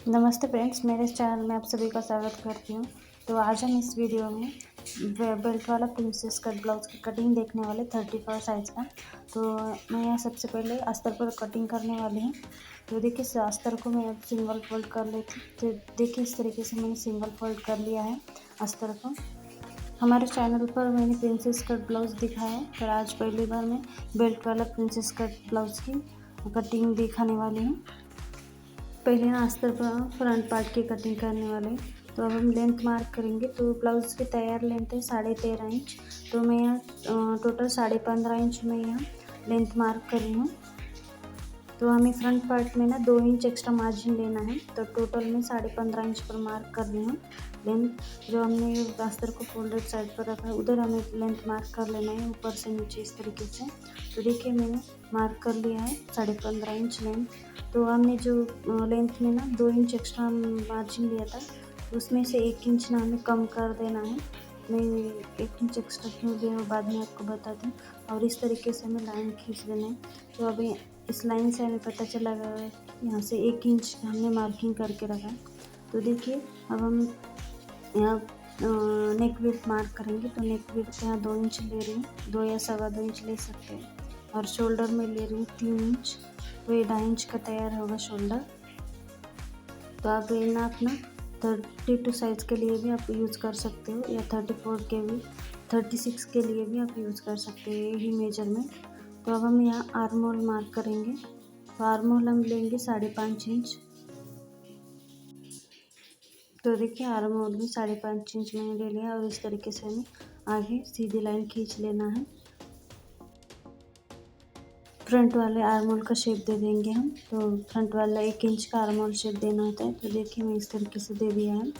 नमस्ते फ्रेंड्स, मेरे चैनल में आप सभी का स्वागत करती हूँ। तो आज हम इस वीडियो में बेल्ट वाला प्रिंसेस कट ब्लाउज की कटिंग देखने वाले 34 साइज़ का। तो मैं यहाँ सबसे पहले अस्तर पर कटिंग करने वाली हूँ। तो देखिए इस अस्तर को मैं अब सिंगल फोल्ड कर लेती हूँ। तो देखिए इस तरीके से मैंने सिंगल फोल्ड कर लिया है अस्तर को। हमारे चैनल पर मैंने प्रिंसेस कट ब्लाउज दिखाया है, पर आज पहली बार मैं बेल्ट वाला प्रिंसेस कट ब्लाउज की कटिंग दिखाने वाली हूँ। पहले ना अस्तर पर फ्रंट पार्ट की कटिंग करने वाले हैं। तो अब हम लेंथ मार्क करेंगे। तो ब्लाउज़ की तैयार लेंथ है 13.5 इंच। तो मैं यहाँ टोटल 15.5 इंच में यहाँ लेंथ मार्क कर रही हूँ। तो हमें फ्रंट पार्ट में ना 2 इंच एक्स्ट्रा मार्जिन लेना है। तो टोटल में 15.5 इंच पर मार्क कर रही हूँ लेंथ। जो हमने अस्तर को फोल्डेड साइड पर रखा है उधर हमें लेंथ मार्क कर लेना है, ऊपर से नीचे इस तरीके से। तो देखिए मैंने मार्क कर लिया है 15.5 इंच लेंथ। तो हमने जो लेंथ में ना 2 इंच एक्स्ट्रा मार्जिन लिया था, उसमें से 1 इंच ना हमें कम कर देना है। मैं 1 इंच एक्स्ट्रा क्यों लिया वो बाद में आपको बताती हूँ। और इस तरीके से हमें लाइन खींच देना है। तो अभी इस लाइन से हमें पता चला है कि यहाँ से 1 इंच हमने मार्किंग करके रखा है। तो देखिए अब हम यहाँ नेक विड्थ मार्क करेंगे। तो नेक विड्थ यहाँ 2 इंच ले रही हूँ, 2 या 2.25 इंच ले सकते हैं। और शोल्डर में ले रही हूँ 3 इंच। तो ये 2.5 इंच का तैयार होगा शोल्डर। तो आप ये नाप ना 32 साइज़ के लिए भी आप यूज़ कर सकते हो, या 34 के भी 36 के लिए भी आप यूज़ कर सकते हो, यही मेजरमेंट। तो अब हम यहाँ आर्म होल मार्क करेंगे। तो आर्म होल हम लेंगे 5.5 इंच। तो देखिए आर्म होल भी 5.5 इंच मैंने ले लिया और इस तरीके से हमें आगे सीधी लाइन खींच लेना है। फ्रंट वाले आर्म होल का शेप दे देंगे हम। तो फ्रंट वाला 1 इंच का आर्म होल शेप देना होता है। तो देखिए मैं इस तरीके से दे दिया है।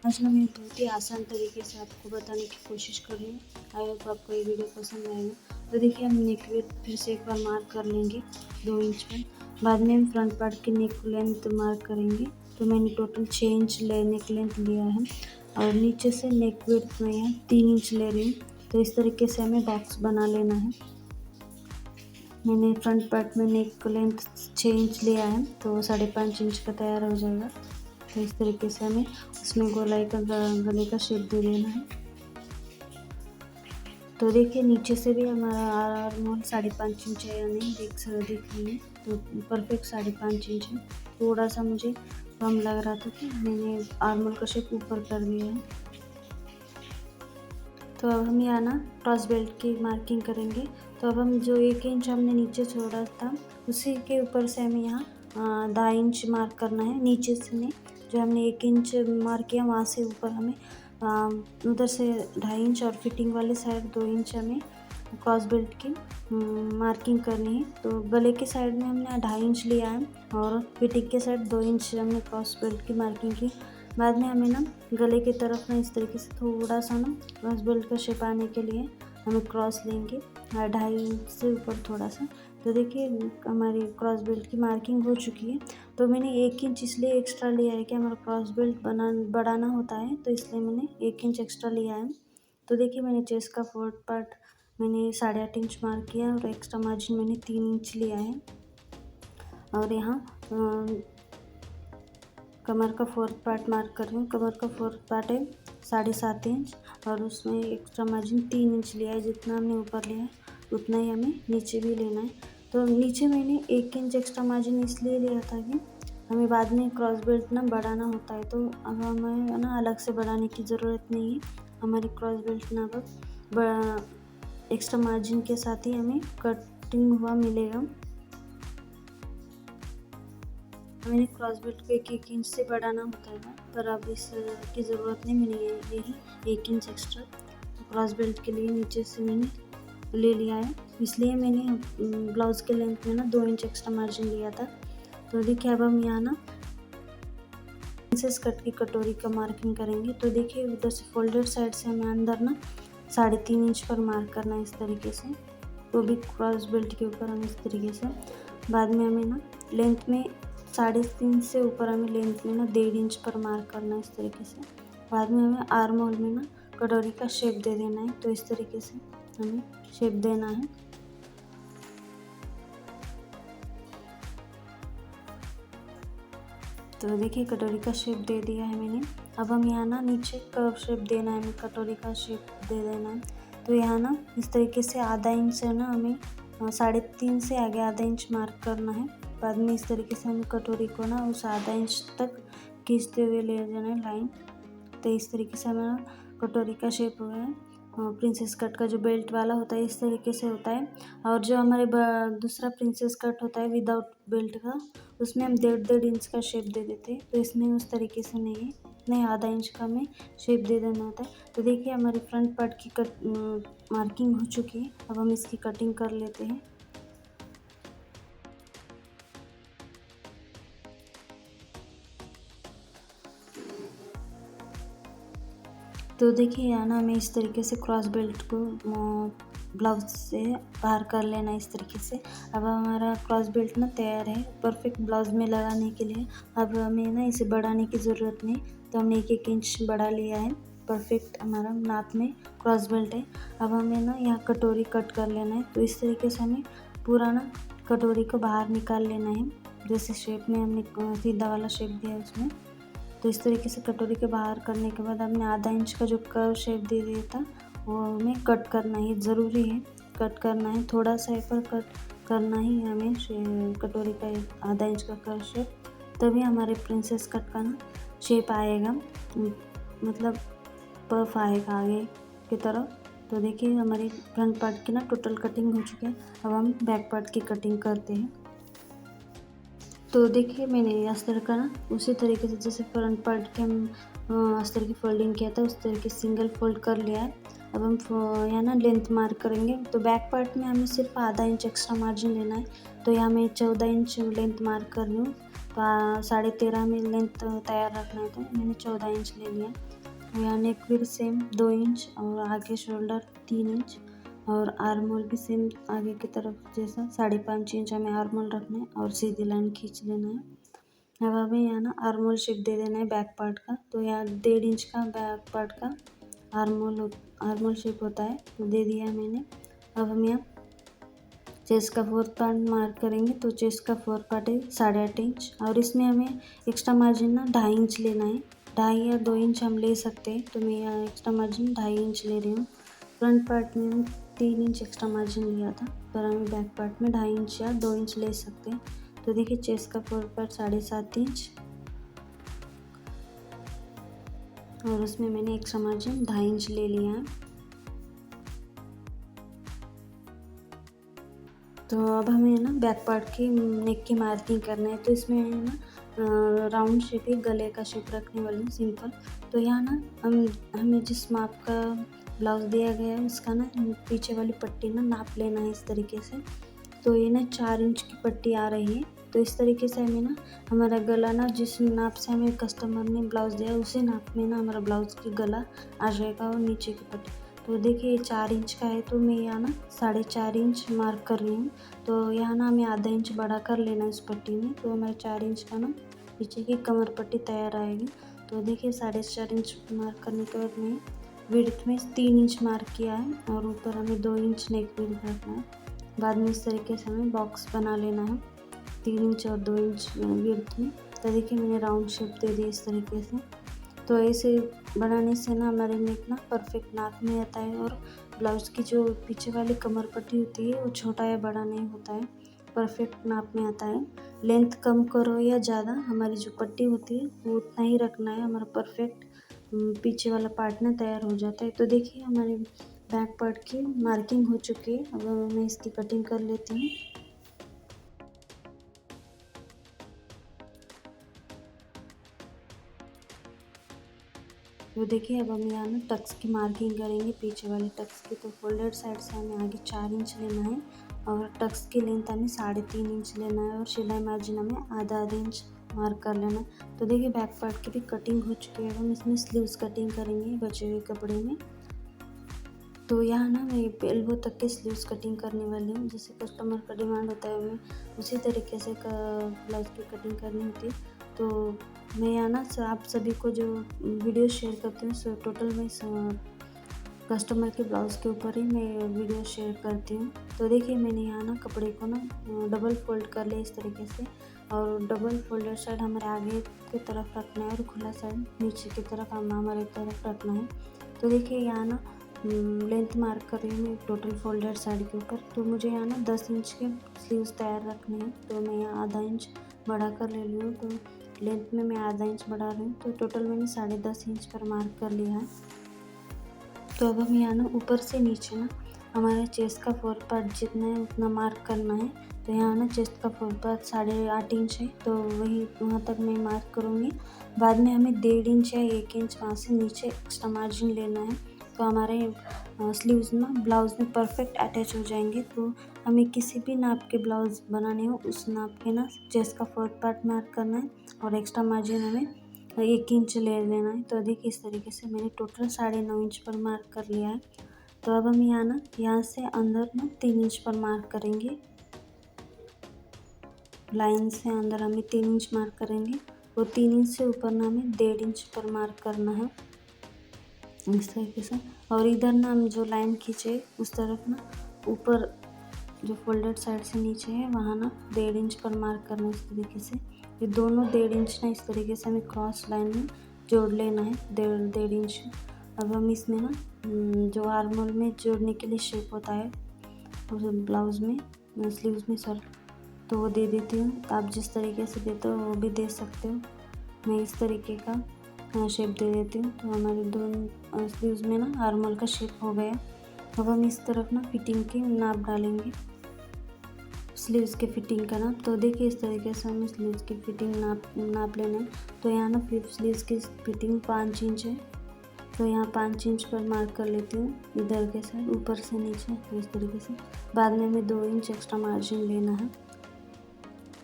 आज ना मैं बहुत ही आसान तरीके से आपको बताने की कोशिश कर रही हूँ। आई होप आपको ये वीडियो पसंद आएगा। तो देखिए हम नेक विड्थ फिर से एक बार मार्क कर लेंगे 2 इंच में। बाद में हम फ्रंट पार्ट की नेक लेंथ मार्क करेंगे। तो मैंने टोटल 6 इंच नेक लेंथ लिया है और नीचे से नेक विड्थ में यहाँ 3 इंच ले रही हूँ। तो इस तरीके से हमें बॉक्स बना लेना है। मैंने फ्रंट पार्ट में नेक लेंथ 6 इंच लिया है, तो 5.5 इंच का तैयार हो जाएगा। तो इस तरीके से हमें उसमें गोलाई का गले का शेप दे देना है। तो देखिए नीचे से भी हमारा आर्म होल 5.5 इंच है या नहीं देख लेंगे। तो परफेक्ट 5.5 इंच है। थोड़ा सा मुझे कम लग रहा था कि मैंने आर्म होल का शेप ऊपर कर दिया है। तो अब हम यहाँ ना क्रॉस बेल्ट की मार्किंग करेंगे। तो अब हम जो 1 इंच हमने नीचे छोड़ा था उसी के ऊपर से हमें यहाँ 2.5 इंच मार्क करना है। नीचे से नहीं, जो हमने 1 इंच मार्क किया वहाँ से ऊपर हमें उधर से 2.5 इंच और फिटिंग वाले साइड 2 इंच हमें क्रॉस बेल्ट की मार्किंग करनी है। तो गले के साइड में हमने 2.5 इंच लिया है और फिटिंग के साइड 2 इंच हमने क्रॉस बेल्ट की मार्किंग की। बाद में हमें ना गले की तरफ ना इस तरीके से थोड़ा सा ना क्रॉस बेल्ट का शेप आने के लिए हमें क्रॉस लेंगे 2.5 इंच से ऊपर थोड़ा सा। तो देखिए हमारी क्रॉस बेल्ट की मार्किंग हो चुकी है। तो मैंने 1 इंच इसलिए एक्स्ट्रा लिया है कि हमारा क्रॉस बेल्ट बढ़ाना होता है, तो इसलिए मैंने 1 इंच एक्स्ट्रा लिया है। तो देखिए मैंने चेस्ट का फोर्थ पार्ट मैंने 8.5 इंच मार्क किया और एक्स्ट्रा मार्जिन मैंने 3 इंच लिया है। और यहाँ कमर का फोर्थ पार्ट मार्क कर रही हूँ। कमर का फोर्थ पार्ट है 7.5 इंच और उसमें एक्स्ट्रा मार्जिन 3 इंच लिया है। जितना हमने ऊपर लिया है उतना ही हमें नीचे भी लेना है। तो नीचे मैंने 1 इंच एक्स्ट्रा मार्जिन इसलिए लिया था कि हमें बाद में क्रॉस बेल्ट ना बढ़ाना होता है। तो अब हमें ना अलग से बढ़ाने की ज़रूरत नहीं है। हमारी क्रॉस बेल्ट ना अब एक्स्ट्रा मार्जिन के साथ ही हमें कटिंग हुआ मिलेगा। मैंने क्रॉस बेल्ट को 1 इंच से बढ़ाना होता है, पर अब इसकी ज़रूरत नहीं। मैंने यही 1 इंच एक्स्ट्रा क्रॉस बेल्ट के लिए नीचे से मैंने ले लिया है। इसलिए मैंने ब्लाउज़ के लेंथ में ना 2 इंच एक्स्ट्रा मार्जिन लिया था। तो देखिए अब हम यहाँ ना प्रिंसेस कट की कटोरी का मार्किंग करेंगे। तो देखिए उधर से फोल्डेड साइड से हमें अंदर ना 3.5 इंच पर मार्क करना है इस तरीके से। वो भी क्रॉस बेल्ट के ऊपर हम इस तरीके से। बाद में हमें ना लेंथ में 3.5 से ऊपर हमें लेंथ में ना 1.5 इंच पर मार्क करना है इस तरीके से। बाद में हमें आर्म होल में ना कटोरी का शेप दे देना है। तो इस तरीके से हमें शेप देना है। तो देखिए कटोरी का शेप दे दिया है मैंने। अब हम यहाँ ना नीचे कर्व शेप देना है, हमें कटोरी का शेप दे देना है। तो यहाँ ना इस तरीके से आधा इंच है ना हमें 3.5 से आगे आधा इंच मार्क करना है। बाद में इस तरीके से हमें कटोरी को ना उस आधा इंच तक खींचते हुए ले जाना है लाइन। तो इस तरीके से हमारा कटोरी का शेप हुआ है। प्रिंसेस कट का जो बेल्ट वाला होता है इस तरीके से होता है, और जो हमारे दूसरा प्रिंसेस कट होता है विदाउट बेल्ट का, उसमें हम 1.5 इंच का शेप दे देते हैं। तो इसमें उस तरीके से नहीं है, इतने आधा इंच का हमें शेप दे देना होता है। तो देखिए हमारी फ्रंट पार्ट की मार्किंग हो चुकी है। अब हम इसकी कटिंग कर लेते हैं। तो देखिए यहाँ ना हमें इस तरीके से क्रॉस बेल्ट को ब्लाउज से बाहर कर लेना है इस तरीके से। अब हमारा क्रॉस बेल्ट ना तैयार है परफेक्ट ब्लाउज में लगाने के लिए। अब हमें ना इसे बढ़ाने की ज़रूरत नहीं, तो हमने 1-1 इंच बढ़ा लिया है। परफेक्ट हमारा नाप में क्रॉस बेल्ट है। अब हमें ना यहाँ कटोरी कट कर लेना है। तो इस तरीके से हमें पूरा ना कटोरी को बाहर निकाल लेना है, जैसे शेप में हमने सीधा वाला शेप दिया है उसमें। तो इस तरीके से कटोरी के बाहर करने के बाद हमने आधा इंच का जो कर्व शेप दे दिया था वो हमें कट करना ही ज़रूरी है। कट करना है, थोड़ा सा पर कट करना ही हमें कटोरी का आधा इंच का कर्व शेप, तभी हमारे प्रिंसेस कट का ना शेप आएगा, मतलब पफ आएगा आगे की तरफ। तो देखिए हमारी फ्रंट पार्ट की ना टोटल कटिंग हो चुकी है। अब हम बैक पार्ट की कटिंग करते हैं। तो देखिए मैंने अस्तर का ना उसी तरीके से जैसे फ्रंट पार्ट के हम अस्तर की फोल्डिंग किया था उस तरीके से सिंगल फोल्ड कर लिया है। अब हम यहाँ ना लेंथ मार्क करेंगे। तो बैक पार्ट में हमें सिर्फ आधा इंच एक्स्ट्रा मार्जिन लेना है। तो यहाँ मैं 14 इंच लेंथ मार्क कर रही हूँ। तो 13.5 में लेंथ तैयार रखना है, तो मैंने 14 इंच ले लिया। यहाँ नेक भी सेम 2 इंच और आगे शोल्डर 3 इंच और आर्मोल भी सेम आगे की तरफ जैसा 5.5 इंच हमें आर्मोल रखना है और सीधी लाइन खींच लेना है। अब हमें यहाँ ना आर्मोल शेप दे देना है बैक पार्ट का। तो यहाँ 1.5 इंच का बैक पार्ट का आर्मोल शेप होता है, तो दे दिया है मैंने। अब हम यहाँ चेस्ट का 4th पार्ट मार्क करेंगे। तो चेस्ट का 4th पार्ट है 8.5 इंच और इसमें हमें एक्स्ट्रा मार्जिन ना 2.5 इंच लेना है। 2.5 या 2 इंच हम ले सकते हैं। तो मैं यहाँ एक्स्ट्रा मार्जिन 2.5 इंच ले रही हूँ। फ्रंट पार्ट में हम 3 इंच एक्स्ट्रा मार्जिन लिया था, पर हमें बैक पार्ट में 2.5 इंच या 2 इंच ले सकते हैं। तो देखिए चेस्ट का 4th पार्ट 7.5 इंच और उसमें मैंने एक्स्ट्रा मार्जिन 2.5 इंच ले लिया है। तो अब हमें ना बैक पार्ट की नेक की मार्किंग करना है। तो इसमें ना राउंड शेप ही गले का शेप रखने वाली हूँ सिंपल। तो यहाँ ना हमें जिस माप का ब्लाउज दिया गया है उसका ना पीछे वाली पट्टी ना नाप लेना है इस तरीके से। तो ये ना 4 इंच की पट्टी आ रही है। तो इस तरीके से हमें ना हमारा गला ना जिस नाप से हमें कस्टमर ने ब्लाउज दिया उसी नाप में ना हमारा ब्लाउज की गला आ जाएगा और नीचे की पट्टी। तो देखिए 4 इंच का है, तो मैं यहाँ ना 4.5 इंच मार्क कर रही हूँ। तो यहाँ ना हमें आधा इंच बढ़ा कर लेना है इस पट्टी में। तो हमारे 4 इंच का ना पीछे की कमर पट्टी तैयार आएगी। तो देखिए 4.5 इंच मार्क करने के बाद मैं विड्थ में 3 इंच मार्क किया है और ऊपर हमें 2 इंच नेक विड्थ रखना है। बाद में इस तरीके से हमें बॉक्स बना लेना है 3 इंच और 2 इंच विड्थ में। तो देखिए मैंने राउंड शेप दे दी इस तरीके से। तो ऐसे बनाने से ना हमारे नेक ना परफेक्ट नाप में आता है और ब्लाउज़ की जो पीछे वाली कमर पट्टी होती है वो छोटा या बड़ा नहीं होता है, परफेक्ट नाप में आता है। लेंथ कम करो या ज़्यादा, हमारी जो पट्टी होती है वो उतना ही रखना है, हमारा परफेक्ट पीछे वाला पार्ट ना तैयार हो जाता है। तो देखिए हमारे बैक पार्ट की मार्किंग हो चुकी है। अब मैं इसकी कटिंग कर लेती हूँ। तो देखिए अब हम यहाँ ना टक्स की मार्किंग करेंगे, पीछे वाले टक्स की। तो फोल्डेड साइड से हमें आगे 4 इंच लेना है और टक्स की लेंथ हमें 3.5 इंच लेना है और सिलाई मार्जिन हमें आधा इंच मार्क कर लेना है। तो देखिए बैक पार्ट की भी कटिंग हो चुकी है। हम इसमें स्लीव्स कटिंग करेंगे बचे हुए कपड़े में। तो यहाँ ना मैं एल्बो तक के स्लीव्स कटिंग करने वाली हूँ। जैसे कस्टमर का डिमांड होता है हमें उसी तरीके से ब्लाउज की कटिंग करनी होती है। तो मैं यहाँ ना आप सभी को जो वीडियो शेयर करती हूँ सो टोटल मैं कस्टमर के ब्लाउज़ के ऊपर ही मैं वीडियो शेयर करती हूँ। तो देखिए मैंने यहाँ ना कपड़े को ना डबल फोल्ड कर लिया इस तरीके से। और डबल फोल्डेड साइड हमारे आगे की तरफ रखना है और खुला साइड नीचे की तरफ हमारे तरफ रखना है। तो देखिए यहाँ ना लेंथ मार्क कर रही हूँ मैं टोटल फोल्डेड साइड के ऊपर। तो मुझे यहाँ ना 10 इंच के स्लीव्स तैयार रखने हैं, तो मैं यहाँ आधा इंच बढ़ा कर ले रही हूँ। तो लेंथ में मैं आधा इंच बढ़ा रही हूँ, तो टोटल मैंने 10.5 इंच पर मार्क कर लिया है। तो अब हम यहाँ ना ऊपर से नीचे ना हमारे चेस्ट का 4 पार्ट जितना है उतना मार्क करना है। तो यहाँ ना चेस्ट का 4 पार्ट 8.5 इंच है, तो वही वहाँ तक मैं मार्क करूँगी। बाद में हमें 1.5 इंच या 1 इंच वहाँ से नीचे एक्स्ट्रा मार्जिन लेना है, तो हमारे स्लीव्स ना ब्लाउज़ में परफेक्ट अटैच हो जाएंगे। तो हमें किसी भी नाप के ब्लाउज़ बनाने हो उस नाप के ना चेस्ट का 4 पार्ट मार्क करना है और एक्स्ट्रा मार्जिन हमें 1 इंच ले लेना है। तो देखिए इस तरीके से मैंने टोटल 9.5 इंच पर मार्क कर लिया है। तो अब हम यहाँ से अंदर ना 3 इंच पर मार्क करेंगे। लाइन से अंदर हमें 3 इंच मार्क करेंगे और 3 इंच से ऊपर ना हमें 1.5 इंच पर मार्क करना है इस तरीके से। और इधर ना हम जो लाइन खींचे उस तरफ ना ऊपर जो फोल्डेड साइड से नीचे है वहाँ ना 1.5 इंच पर मार्क करना है इस तरीके से। ये दोनों 1.5 इंच ना इस तरीके से हमें क्रॉस लाइन में जोड़ लेना है 1.5 इंच। अब हम इसमें ना जो आर्मोल में जोड़ने के लिए शेप होता है उस ब्लाउज़ में स्लीव्स में सर, तो वो दे देती हूँ। तो आप जिस तरीके से देते हो वो भी दे सकते हो। मैं इस तरीके का शेप दे देती हूँ। तो हमारे दोनों स्लीव्स में ना आर्मोल का शेप हो गया। अब हम इस तरफ ना फिटिंग की नाप डालेंगे, स्लीव्स के फिटिंग का नाप। तो देखिए इस तरीके से हमें स्लीव्स की फिटिंग नाप लेना है। तो यहाँ ना स्लीव्स की फिटिंग 5 इंच है, तो यहाँ 5 इंच पर मार्क कर लेती हूँ इधर के साइड ऊपर से नीचे। तो इस तरीके से बाद में हमें 2 इंच एक्स्ट्रा मार्जिन लेना है।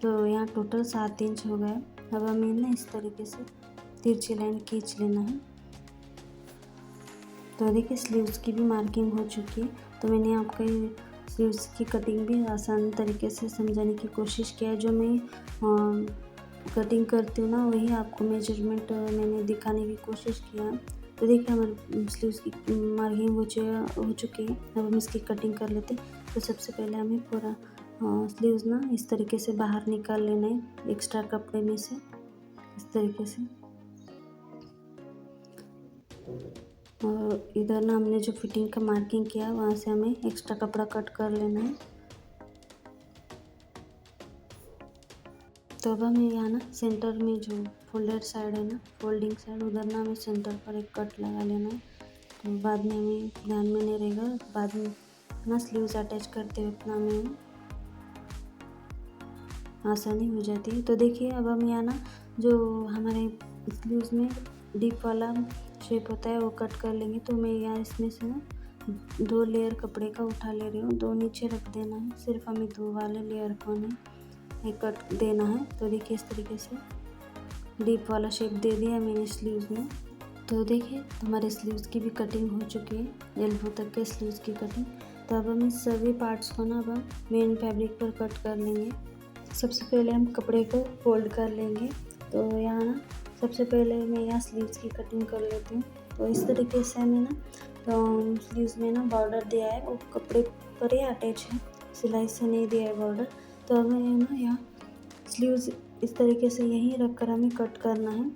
तो यहाँ टोटल 7 इंच हो गया। अब हमें ना इस तरीके से तिरछी लाइन खींच लेना है। तो देखिए स्लीव्स की भी मार्किंग हो चुकी है। तो मैंने आपको स्लीव्स की कटिंग भी आसान तरीके से समझाने की कोशिश किया है। जो मैं कटिंग करती हूँ ना वही आपको मेजरमेंट मैंने दिखाने की कोशिश किया है। तो देखिए हमारे स्लीव्स की मार्किंग हो चुकी है। अब हम इसकी कटिंग कर लेते हैं। तो सबसे पहले हमें पूरा स्लीव्स ना इस तरीके से बाहर निकाल लेना है एक्स्ट्रा कपड़े में से इस तरीके से। और इधर ना हमने जो फिटिंग का मार्किंग किया वहाँ से हमें एक्स्ट्रा कपड़ा कट कर लेना है। तो अब हमें यहाँ ना सेंटर में जो फोल्डेड साइड है ना फोल्डिंग साइड उधर ना हमें सेंटर पर एक कट लगा लेना है। तो बाद में हमें ध्यान में नहीं रहेगा, बाद में ना स्लीव्स अटैच करते हुए अपना हमें आसानी हो जाती है। तो देखिए अब हम यहाँ ना जो हमारे स्लीव्स में डीप वाला शेप होता है वो कट कर लेंगे। तो मैं यहाँ इसमें से ना 2 लेयर कपड़े का उठा ले रही हूँ, 2 नीचे रख देना है, सिर्फ हमें 2 वाले लेयर को हमें कट देना है। तो देखिए इस तरीके से डीप वाला शेप दे दिया मैंने स्लीव्स में। तो देखिए हमारे स्लीव्स की भी कटिंग हो चुकी है, एल्बो तक के स्लीव्स की कटिंग। तो अब हम इस सभी पार्ट्स को ना अब हम मेन फैब्रिक पर कट कर लेंगे। सबसे पहले हम कपड़े को फोल्ड कर लेंगे। तो यहाँ ना सबसे पहले मैं यहाँ स्लीव्स की कटिंग कर लेती हूँ। तो इस तरीके से हमें ना स्लीव्स में ना बॉर्डर दिया है वो कपड़े पर ही अटैच है, सिलाई से नहीं दिया है बॉर्डर। तो हमें ना यहाँ स्लीव्स इस तरीके से यहीं रख कर हमें कट करना है।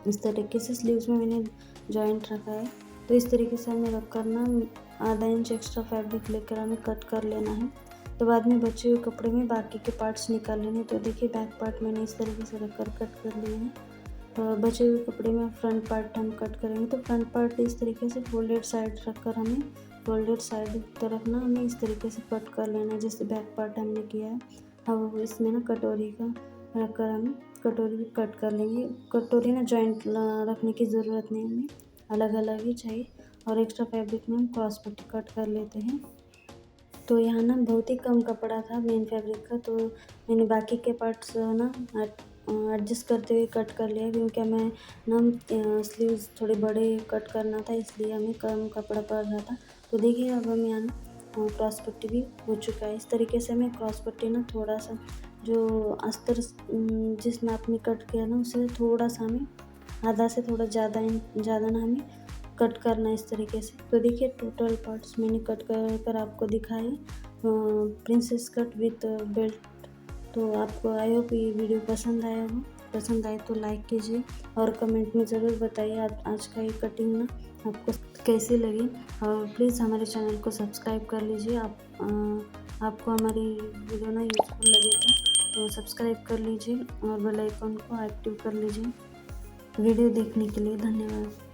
इस तरीके से स्लीव्स में मैंने जॉइंट रखा है। तो इस तरीके से हमें रख कर ना आधा इंच एक्स्ट्रा फैब्रिक लेकर हमें कट कर लेना है। तो बाद में बचे हुए कपड़े में बाकी के पार्ट्स निकाल लेने। तो देखिए बैक पार्ट मैंने इस तरीके से रख कर कट कर लिए हैं। तो बचे हुए कपड़े में फ्रंट पार्ट हम कट करेंगे। तो फ्रंट पार्ट इस तरीके से फोल्डेड साइड रख कर हमें फोल्डेड साइड तरफ ना हमें इस तरीके से कट कर लेना है जैसे बैक पार्ट हमने किया है। अब इसमें ना कटोरी का रख कर हम कटोरी भी कट कर लेंगे। कटोरी ना जॉइंट रखने की ज़रूरत नहीं, हमें अलग अलग ही चाहिए। और एक्स्ट्रा फैब्रिक में हम क्रॉस पट्टी कट कर लेते हैं। तो यहाँ ना बहुत ही कम कपड़ा था मेन फैब्रिक का, तो मैंने बाकी के पार्ट्स ना एडजस्ट करते हुए कट कर लिया, क्योंकि मैं ना स्लीव्स थोड़े बड़े कट करना था इसलिए हमें कम कपड़ा पड़ रहा था। तो देखिए अब हम यहाँ ना क्रॉस पट्टी भी हो चुका है। इस तरीके से हमें क्रॉस पट्टी ना थोड़ा सा जो अस्तर जिस नाप में कट किया ना उससे थोड़ा सा हमें आधा से थोड़ा ज़्यादा ना हमें कट करना है इस तरीके से। तो देखिए टोटल पार्ट्स मैंने कट कर आपको दिखाए प्रिंसेस कट विथ बेल्ट तो आपको आई होप ये वीडियो पसंद आया हो। पसंद आए तो लाइक कीजिए और कमेंट में ज़रूर बताइए आज का ये कटिंग ना आपको कैसी लगी। और प्लीज़ हमारे चैनल को सब्सक्राइब कर लीजिए। आपको हमारी वीडियो ना यूज़फुल लगे तो सब्सक्राइब कर लीजिए और बेल आइकन को एक्टिव कर लीजिए। वीडियो देखने के लिए धन्यवाद।